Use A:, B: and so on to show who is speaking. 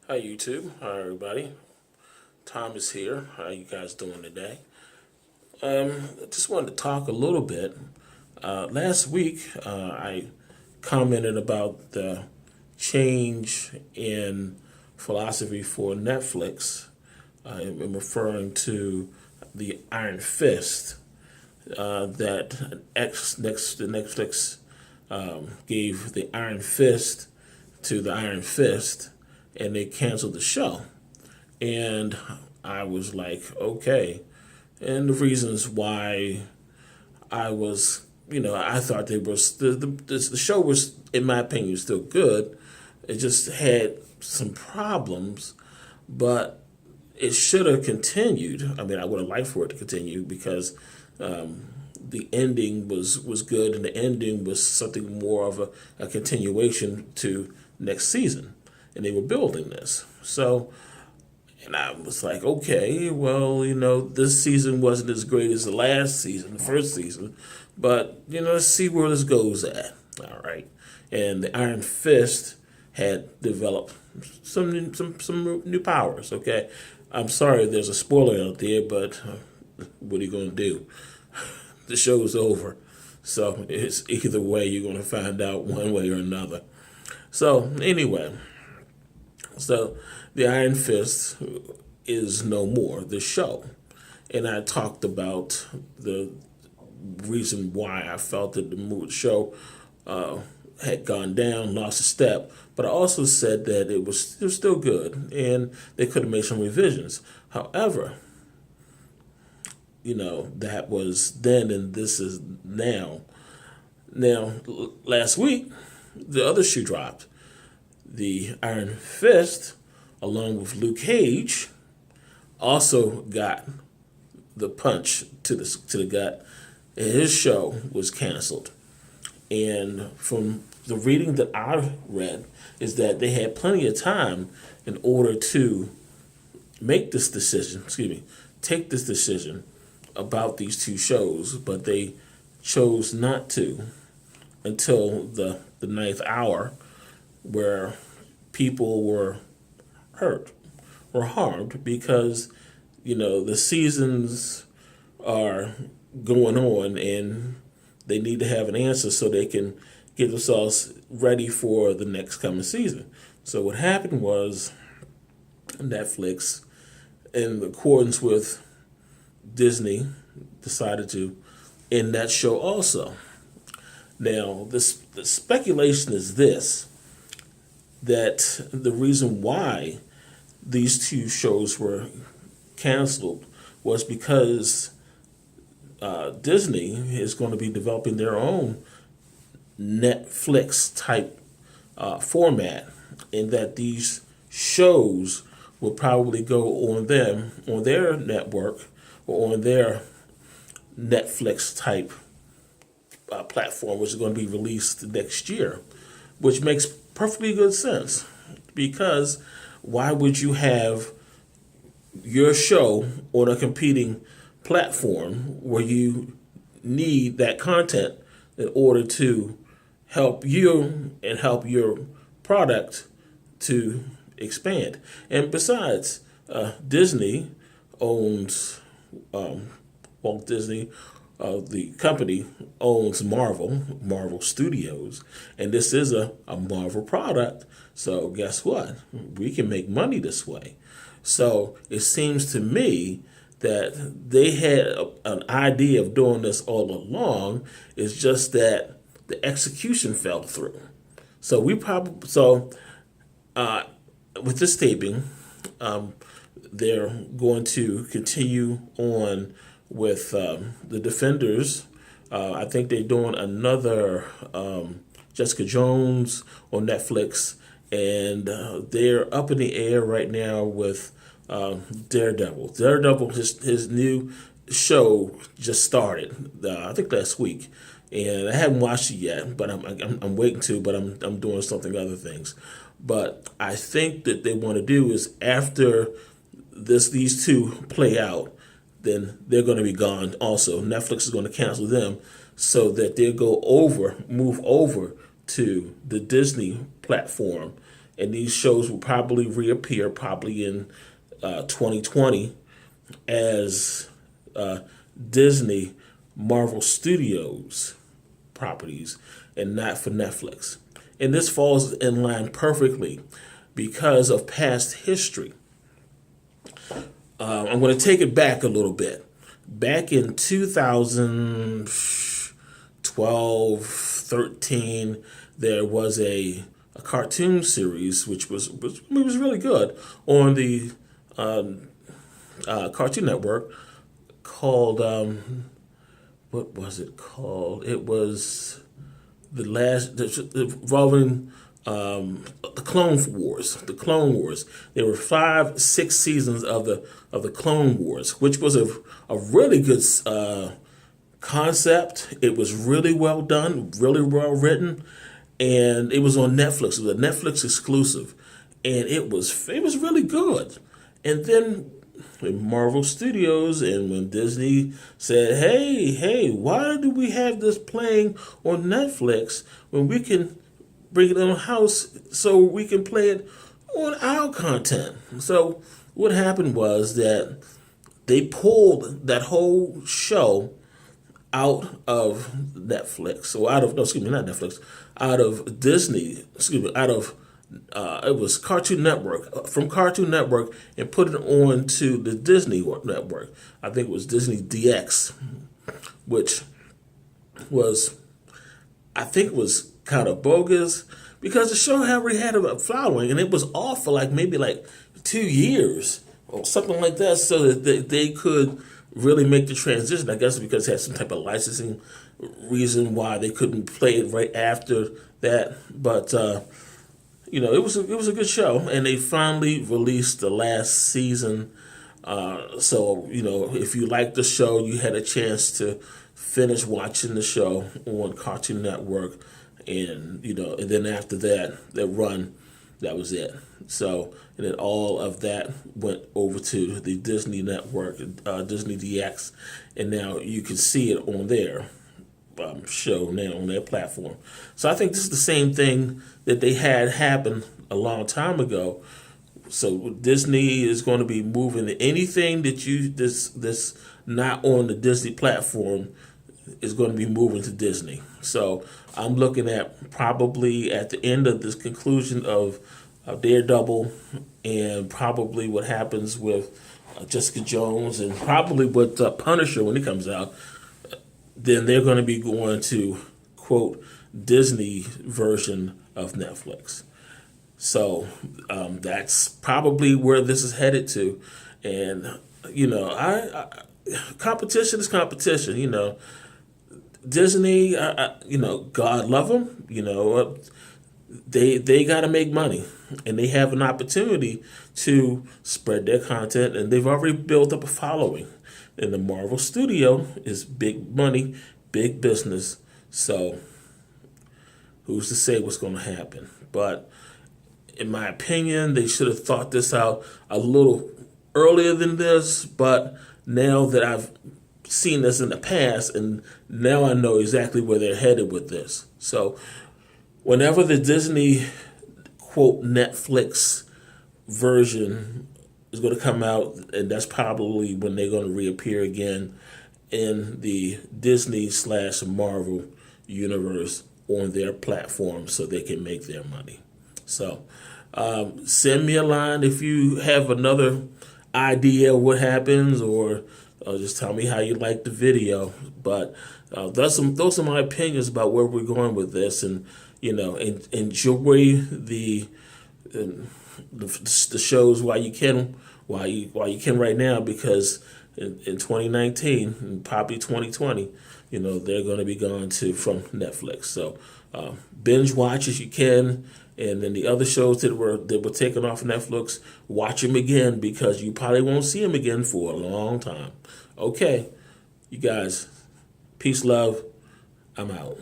A: Hi YouTube, hi everybody. Tom is here. How you guys doing today? I just wanted to talk a little bit. Last week, I commented about the change in philosophy for Netflix. I'm referring to the Iron Fist that Netflix gave the Iron Fist to the Iron Fist, and they canceled the show. And I was like, okay. And the reasons why I was, I thought they was the show was, in my opinion, still good. It just had some problems, but it should have continued. I mean, I would have liked for it to continue because the ending was good, and the ending was something more of a continuation to next season, and they were building this. So, and I was like, okay, well, this season wasn't as great as the last season, the first season, but let's see where this goes at. All right, and the Iron Fist had developed some new powers. Okay, I'm sorry, there's a spoiler out there, but what are you going to do? The show's over. So it's either way, you're going to find out one way or another. So anyway, so the Iron Fist is no more, the show. And I talked about the reason why I felt that the show had gone down, lost a step. But I also said that it was still good, and they could have made some revisions. However, that was then and this is now. Now, last week, the other shoe dropped. The Iron Fist, along with Luke Cage, also got the punch to the gut. And his show was canceled. And from the reading that I read, is that they had plenty of time in order to make this decision, take this decision about these two shows, but they chose not to until the ninth hour, where people were hurt or harmed because the seasons are going on and they need to have an answer so they can get themselves ready for the next coming season. So what happened was Netflix, in accordance with Disney, decided to end that show also. Now, the speculation is this, that the reason why these two shows were canceled was because Disney is going to be developing their own Netflix type format, in that these shows will probably go on their network or on their Netflix type platform, which is going to be released next year, which makes perfectly good sense, because why would you have your show on a competing platform where you need that content in order to help you and help your product to expand? And besides, Disney owns Walt Disney. The company owns Marvel Studios, and this is a Marvel product. So guess what? We can make money this way. So it seems to me that they had an idea of doing this all along. It's just that the execution fell through. So with this taping, they're going to continue on with the Defenders. I think they're doing another Jessica Jones on Netflix, and they're up in the air right now with Daredevil. Daredevil, his new show just started, I think last week, and I haven't watched it yet, but I'm waiting to. But I'm doing other things. But I think that they want to do is, after these two play out, then they're going to be gone also. Netflix is going to cancel them so that they'll move over to the Disney platform, and these shows will probably reappear probably in 2020 as Disney Marvel Studios properties and not for Netflix. And this falls in line perfectly because of past history. I'm going to take it back a little bit. Back in 2012, 13, there was a cartoon series which was really good on the Cartoon Network called what was it called? It was involving the Clone Wars. The Clone Wars. There were 5-6 seasons of the Clone Wars, which was a really good concept. It was really well done, really well written, and it was on Netflix. It was a Netflix exclusive, and it was really good. And then in Marvel Studios, and when Disney said, hey, why do we have this playing on Netflix when we can bring it in house so we can play it on our content? So what happened was that they pulled that whole show out of Netflix, or out of Disney, it was Cartoon Network, from Cartoon Network, and put it on to the Disney Network. I think it was Disney DX, which was kind of bogus because the show already had a following, and it was off for maybe 2 years or something like that, so that they could really make the transition. I guess because it had some type of licensing reason why they couldn't play it right after that, but it was a good show, and they finally released the last season. So if you liked the show, you had a chance to finish watching the show on Cartoon Network, and and then after that run, that was it. So, and then all of that went over to the Disney Network, Disney DX, and now you can see it on their show now on their platform. So I think this is the same thing that they had happen a long time ago. So Disney is going to be moving anything that this not on the Disney platform is going to be moving to Disney. So I'm looking at probably at the end of this conclusion of Daredevil, and probably what happens with Jessica Jones, and probably with Punisher when it comes out. Then they're going to be going to, quote, Disney version of Netflix. So that's probably where this is headed to. And, competition is competition. Disney, God love them. They got to make money, and they have an opportunity to spread their content, and they've already built up a following. And the Marvel Studio is big money, big business. So who's to say what's going to happen? But in my opinion, they should have thought this out a little earlier than this. But now that I've seen this in the past, and now I know exactly where they're headed with this. So whenever the Disney, quote, Netflix version is going to come out, and that's probably when they're going to reappear again in the Disney/Marvel universe on their platform, so they can make their money. So send me a line if you have another idea of what happens, or just tell me how you like the video. But those are my opinions about where we're going with this, and enjoy the shows while you can right now, because in 2019 and probably 2020, they're going to be gone from Netflix. So binge watch as you can, and then the other shows that were taken off Netflix, watch them again, because you probably won't see them again for a long time. Okay, you guys, peace, love. I'm out.